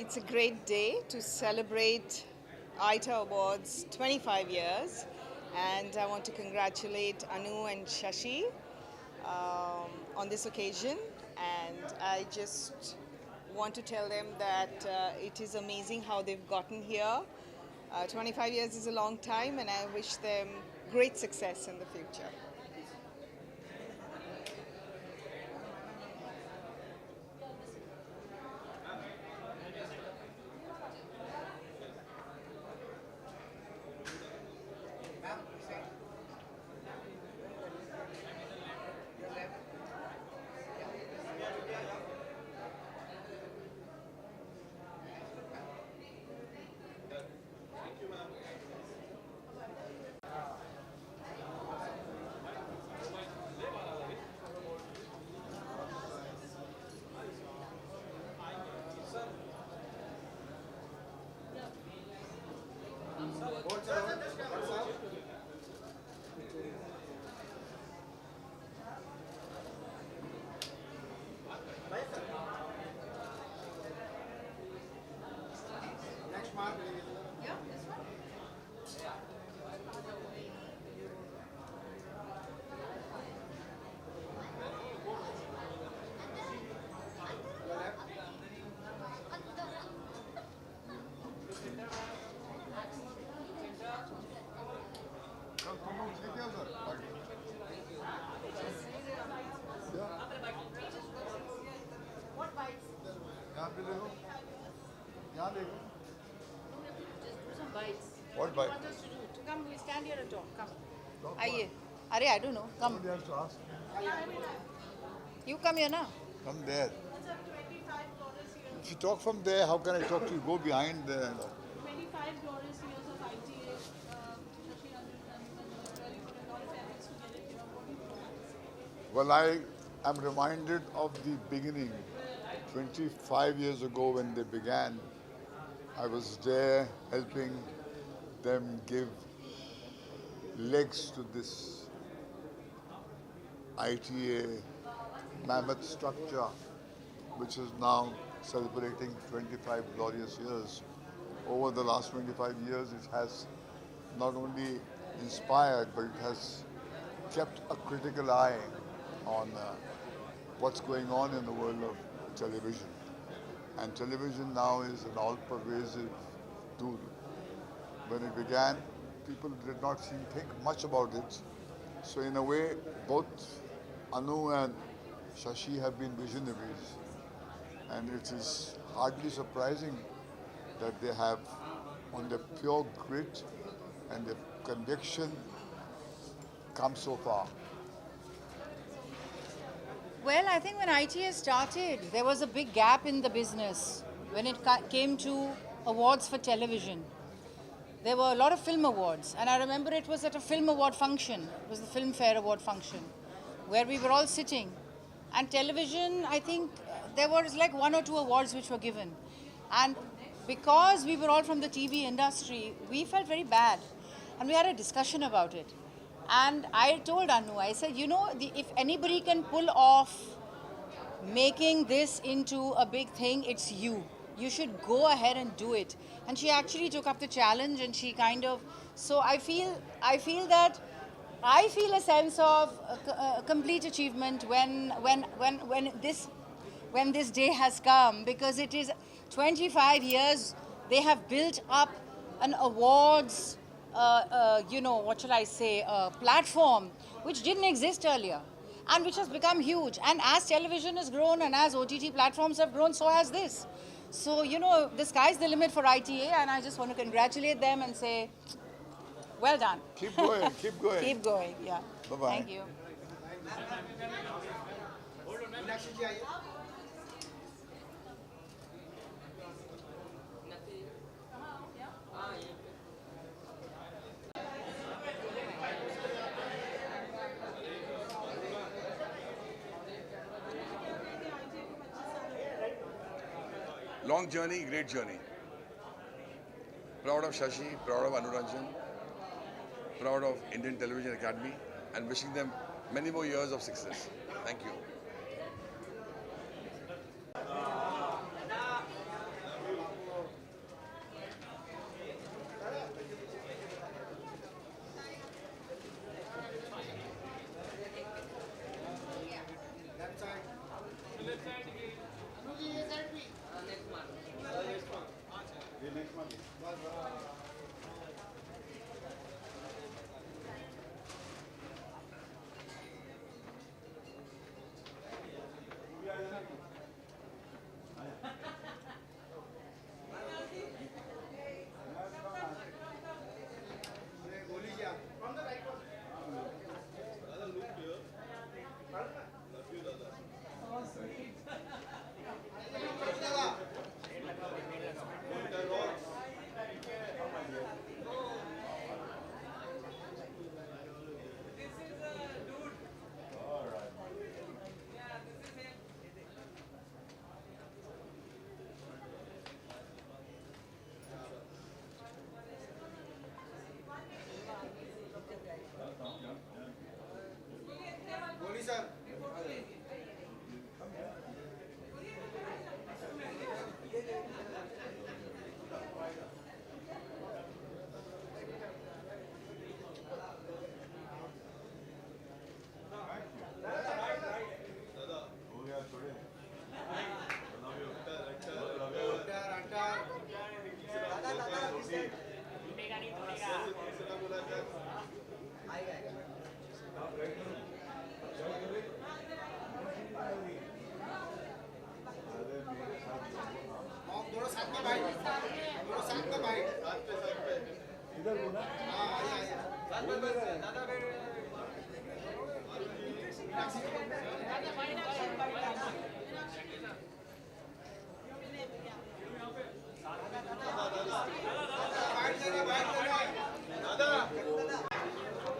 It's a great day to celebrate ITA Awards 25 years, and I want to congratulate Anu and Shashi on this occasion. And I just want to tell them that it is amazing how they've gotten here. 25 years is a long time, and I wish them great success in the future. यहाँ पे देखो, यहाँ देखो। Just do some bites. What do you bite? want us to do? To come, we stand here and talk. Come. Talk Aye. Are I don't know. Come. Somebody has to ask. You come here now. Come there. If you talk from there, how can I talk to you? Go behind there. 25 glorious years of ITA. Shashi and really put a lot of efforts to get it here. What do you think? Well, I am reminded of the beginning. 25 years ago when they began, I was there helping them give legs to this ITA mammoth structure, which is now celebrating 25 glorious years. Over the last 25 years, it has not only inspired, but it has kept a critical eye on what's going on in the world of television. And television now is an all-pervasive tool. When it began, people did not think much about it. So in a way, both Anu and Shashi have been visionaries. And it is hardly surprising that they have, on their pure grit and their conviction, come so far. Well, I think when ITA started, there was a big gap in the business when it came to awards for television. There were a lot of film awards, and I remember it was at a film award function. It was the Filmfare Award function, where we were all sitting. And television, I think there was like 1 or 2 awards which were given. And because we were all from the TV industry, we felt very bad. And we had a discussion about it. And I told Anu, I said, you know, if anybody can pull off making this into a big thing, it's you. You should go ahead and do it. And she actually took up the challenge, and she kind of, so I feel a sense of complete achievement when this day has come, because it is 25 years they have built up an awards what shall I say, platform which didn't exist earlier and which has become huge. And as television has grown and as OTT platforms have grown, so has this. So, you know, the sky's the limit for ITA, and I just want to congratulate them and say, well done. Keep going, keep going. Keep going, yeah. Bye-bye. Thank you. Long journey, great journey. Proud of Shashi, proud of Anuranjan, proud of Indian Television Academy, and wishing them many more years of success. Thank you.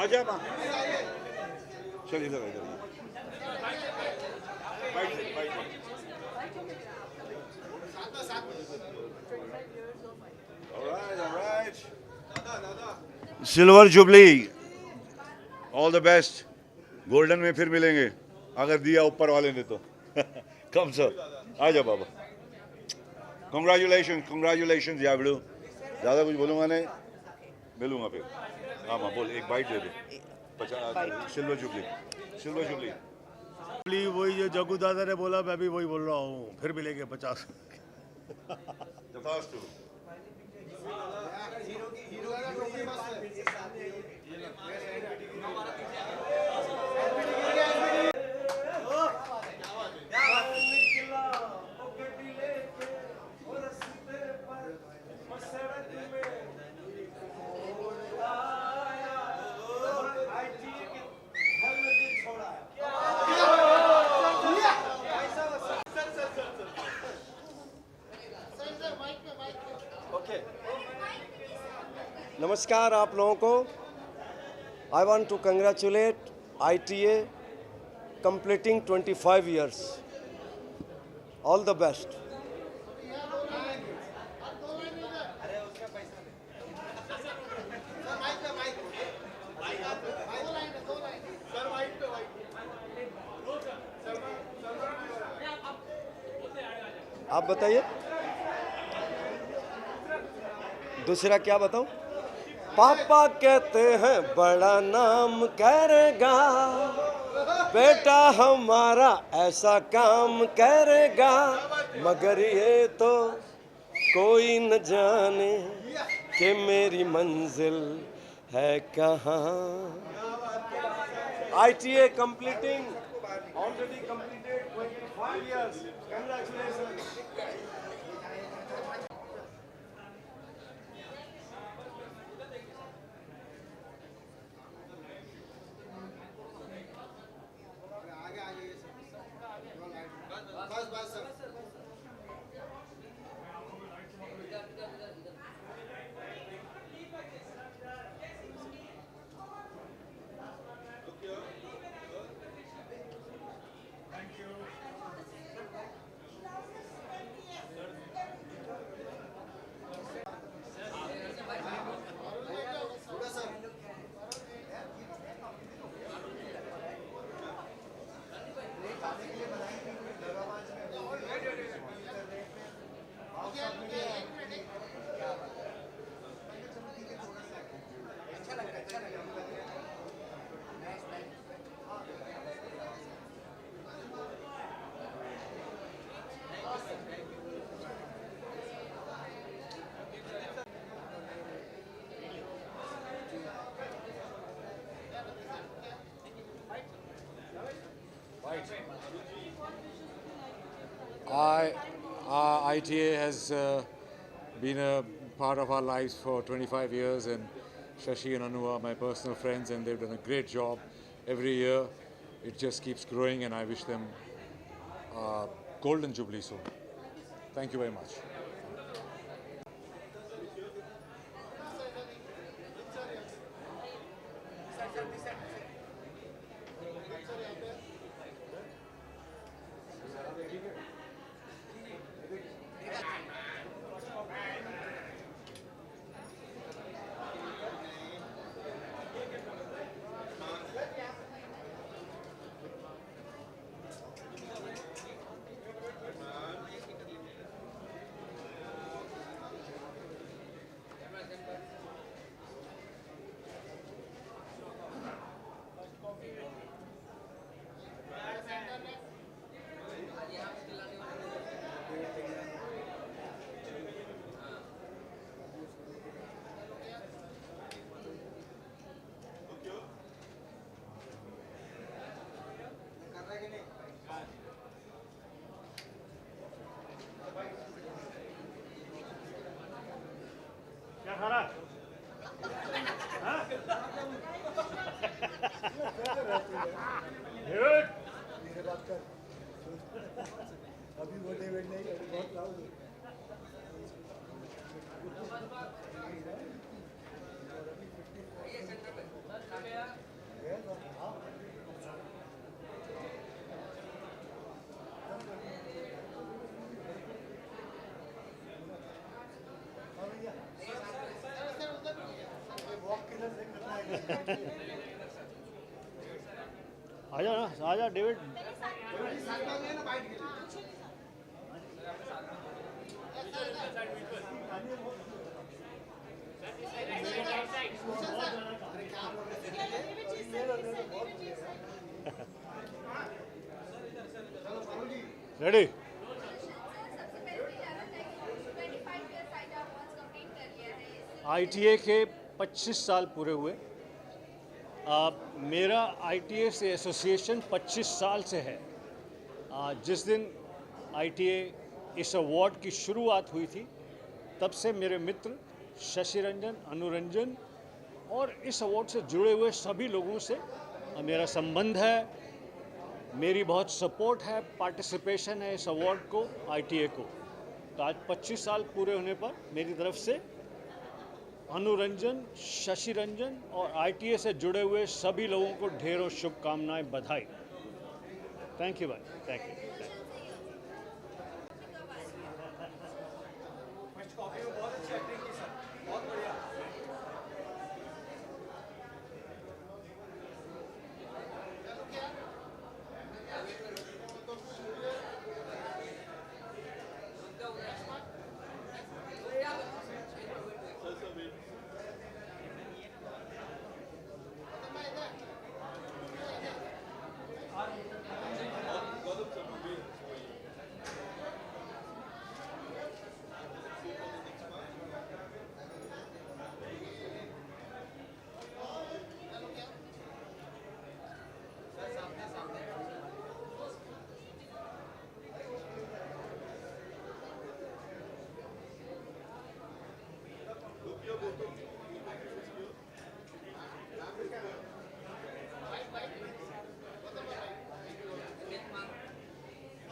आजा माँ चल इधर इधर silver jubilee all the best golden में फिर मिलेंगे अगर दिया ऊपर वाले ने तो कम सर आ जाओ बाबा कंग्रेचुलेशन याबड़ू ज़्यादा कुछ बोलूँगा नहीं मिलूँगा फिर हाँ माँ बोल एक बाइट दे दे 50 सिल्वर जुबली वही जो जग्गू दादा ने बोला मैं भी वही बोल रहा हूँ फिर मिलेंगे 50 तथास्तु नमस्कार आप लोगों को I want to congratulate ITA completing 25 years. All the best. आप बताइए दूसरा क्या बताऊं? पापा कहते हैं बड़ा नाम करेगा, बेटा हमारा ऐसा काम करेगा, मगर ये तो कोई न जाने कि मेरी मंजिल है कहाँ। ITA completing, already completed 25 years. Congratulations. ITA has been a part of our lives for 25 years, and Shashi and Anu are my personal friends, and they've done a great job. Every year it just keeps growing, and I wish them golden jubilee soon. Thank you very much. आजा ना, आजा David. Ready. ITA के 25 साल पूरे हुए. मेरा ITA से association 25 साल से है. जिस दिन ITA इस अवार्ड की शुरुआत हुई थी, तब से मेरे मित्र शशि रंजन, अनु रंजन और इस अवार्ड से जुड़े हुए सभी लोगों से मेरा संबंध है. मेरी बहुत सपोर्ट है, पार्टिसिपेशन है इस अवार्ड को, ITA को. तो आज 25 साल पूरे होने पर मेरी तरफ से अनुरंजन, शशि रंजन और ITA से जुड़े हुए सभी लोगों को ढेरों शुभकामनाएं, बधाई. थैंक यू भाई, थैंक यू.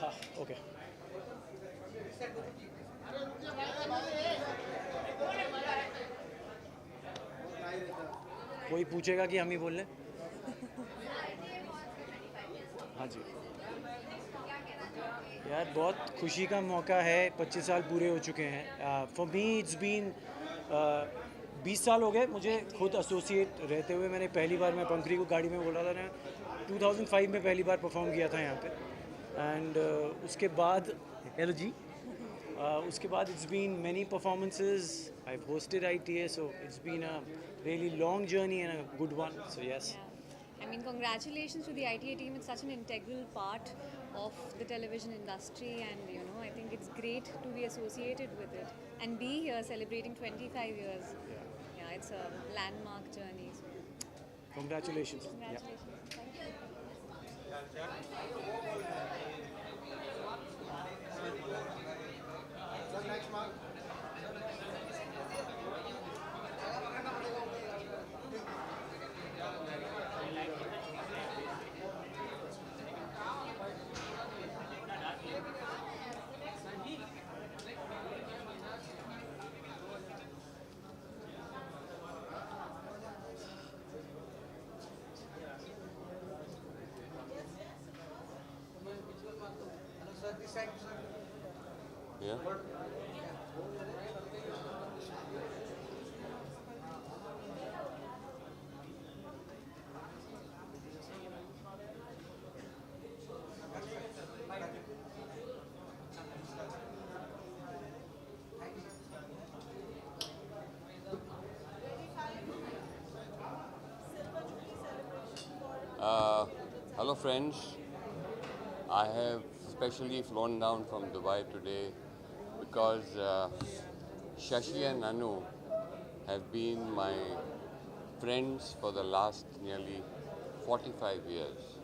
हाँ, ओके. कोई पूछेगा कि हम ही बोल लें? हाँ जी यार, बहुत खुशी का मौका है. 25 साल पूरे हो चुके हैं. फॉर मी इट्स बीन 20 साल हो गए मुझे खुद एसोसिएट रहते हुए. मैंने पहली बार, मैं पंखरी को गाड़ी में बोला था ना, 2005 में पहली बार परफॉर्म किया था यहाँ पे. एंड उसके बाद हेलो जी, उसके बाद it's been many performances. I have hosted ITA, so it's been a really long journey and a good one. So yes. I mean, congratulations to the ITA team. It's such an integral part of the television industry, and you know, I think it's great to be associated with it and be here celebrating 25 years. Yeah, it's a landmark journey. So. Congratulations. Congratulations. Thank you. Yeah. Hello friends, I have specially flown down from Dubai today because Shashi and Anu have been my friends for the last nearly 45 years.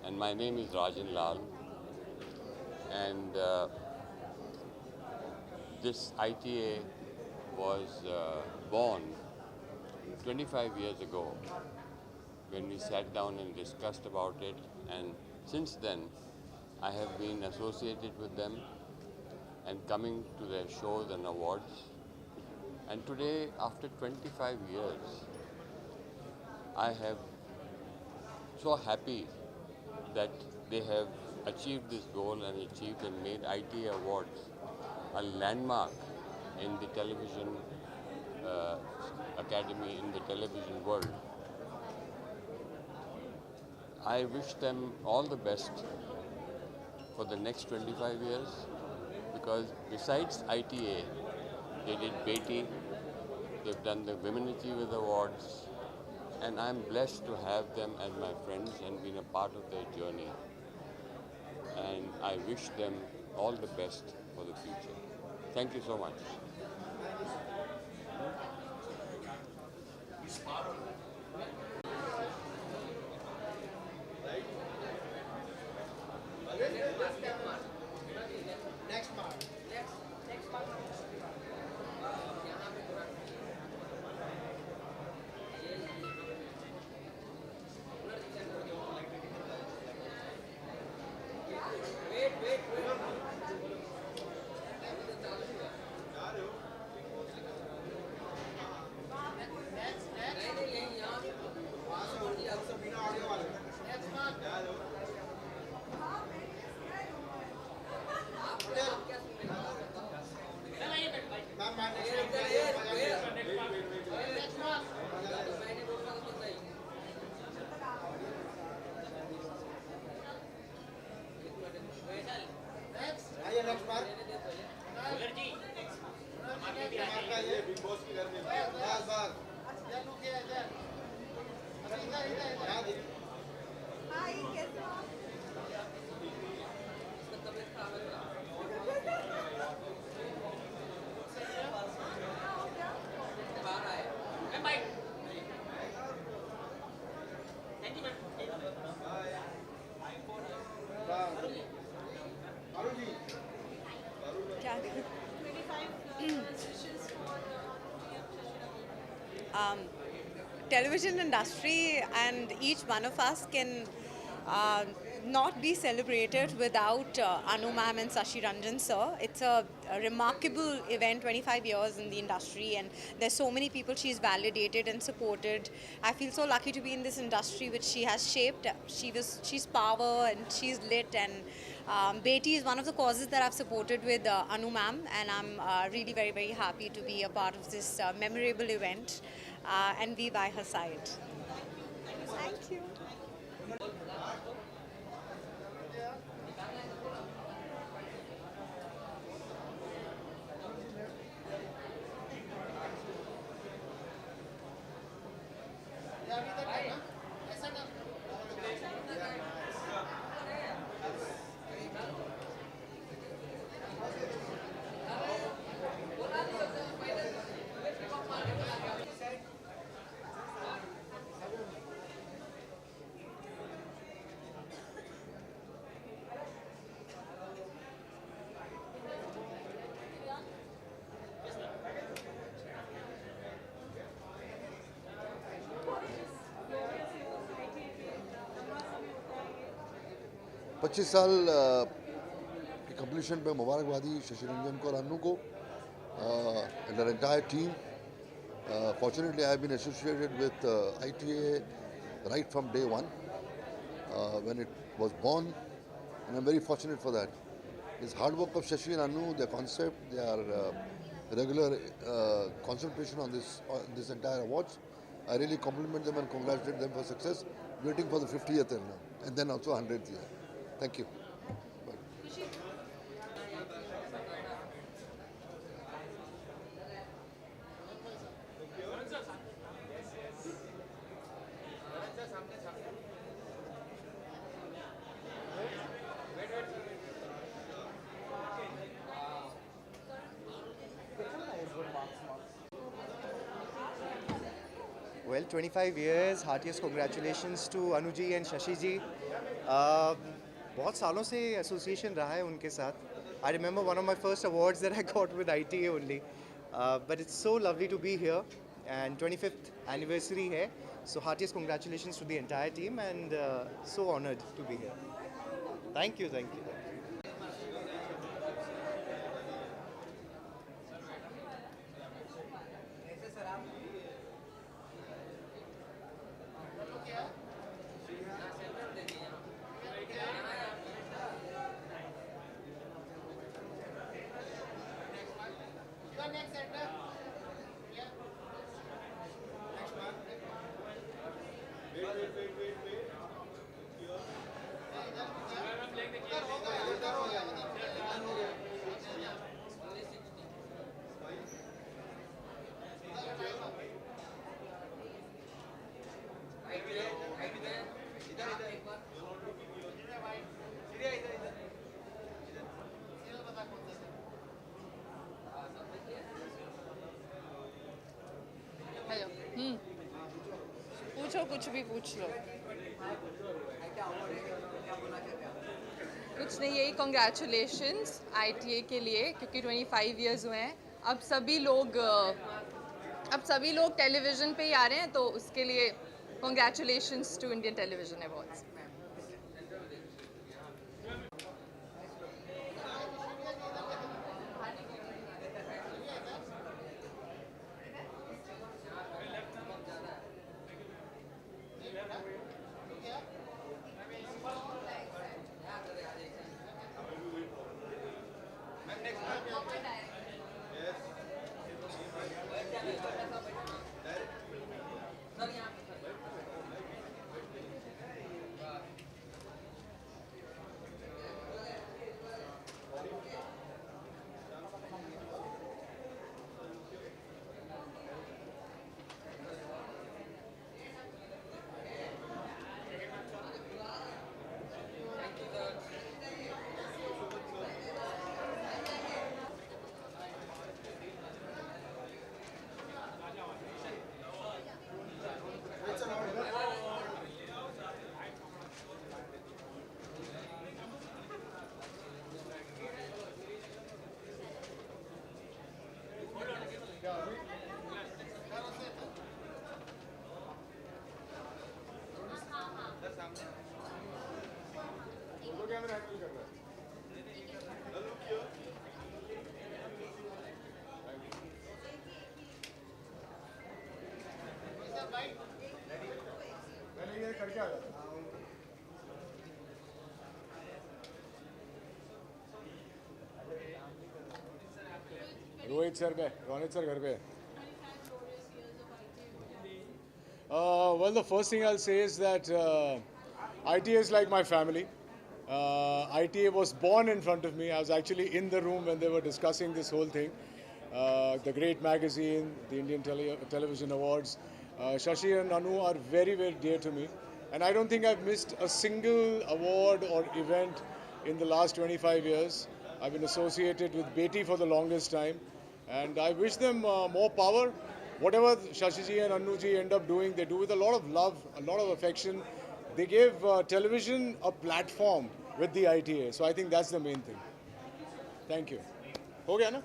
And my name is Rajan Lal, and this ITA was born 25 years ago when we sat down and discussed about it, and since then I have been associated with them and coming to their shows and awards. And today, after 25 years, I am so happy that they have achieved this goal and achieved and made ITA Awards a landmark in the television academy, in the television world. I wish them all the best for the next 25 years, because besides ITA, they did Beti, they've done the Women Achievers Awards, and I'm blessed to have them as my friends and been a part of their journey. And I wish them all the best for the future. Thank you so much. Television industry and each one of us can not be celebrated without Anu ma'am and Shashi Ranjan sir. It's a remarkable event, 25 years in the industry, and there's so many people she's validated and supported. I feel so lucky to be in this industry which she has shaped. She's power and she's lit, and Beti is one of the causes that I've supported with Anu ma'am, and I'm really very, very happy to be a part of this memorable event and be by her side. Thank you. पच्चीस साल की completion पे मुबारकबादी शशि रंजन को और अन्नू को and their entire team. Fortunately, I have been associated with ITA right from day one when it was born, and I'm very fortunate for that. It's hard work of Shashi and Annu, their concept, their regular concentration on this entire awards. I really compliment them and congratulate them for success. Waiting for the 50th year now, and then also 100th year. Thank you. Well, 25 years, heartiest congratulations to Anu ji and Shashi ji. बहुत सालों से association रहा है उनके साथ. I remember one of my first awards that I got with ITA only. But it's so lovely to be here. and 25th anniversary hai. So heartiest congratulations to the entire team, and so honored to be here. Thank you, thank you. Hello पूछो, कुछ भी पूछ लो। कुछ नहीं, यही congratulations ITA के लिए, क्योंकि 25 इयर्स हुए हैं। अब सभी लोग टेलीविज़न पे ही आ रहे हैं, तो उसके लिए congratulations to Indian television awards. Rohit sir पे, रोनित सर घर पे. Well, the first thing I'll say is that ITA is like my family. ITA was born in front of me. I was actually in the room when they were discussing this whole thing. The great magazine, the Indian Television Awards. Shashi and Anu are very, very dear to me. And I don't think I've missed a single award or event in the last 25 years. I've been associated with Beti for the longest time. And I wish them more power. Whatever Shashi ji and Anu ji end up doing, they do with a lot of love, a lot of affection. They gave television a platform with the ITA. So I think that's the main thing. Thank you. Ho gaya na?